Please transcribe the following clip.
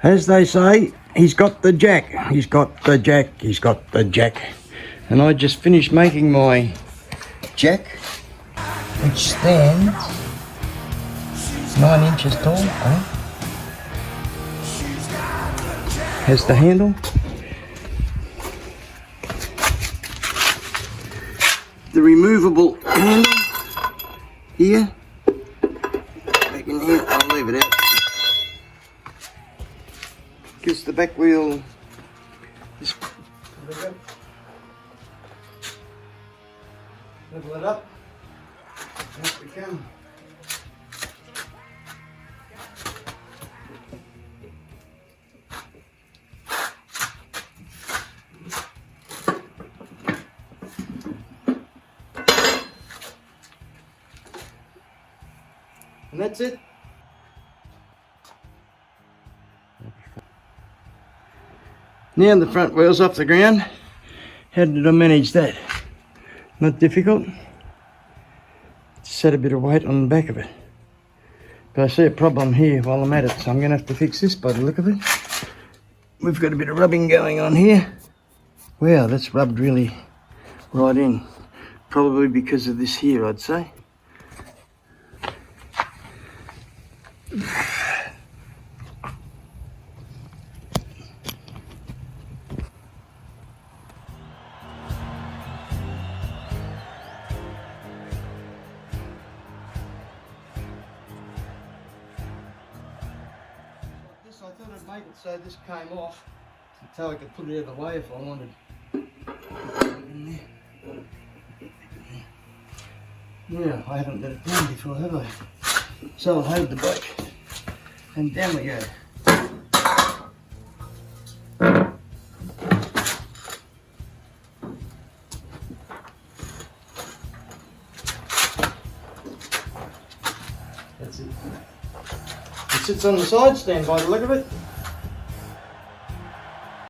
As they say, he's got the jack, he's got the jack, he's got the jack. And I just finished making my jack, which stands 9 inches tall. Has the handle. The removable handle here. Back in here, I'll leave it out. Gives the back wheel this. Level it up. Up we come. And that's it. Now the front wheel's off the ground. How did I manage that? Not difficult. Just set a bit of weight on the back of it. But I see a problem here while I'm at it, so I'm going to have to fix this by the look of it. We've got a bit of rubbing going on here. Wow, that's rubbed really right in. Probably because of this here, I'd say. I thought I'd make it so this came off so I could put it out of the way if I wanted. Yeah, I haven't let it down before, have I? So I'll hold the brake and down we go. That's it. It sits on the side stand by the look of it.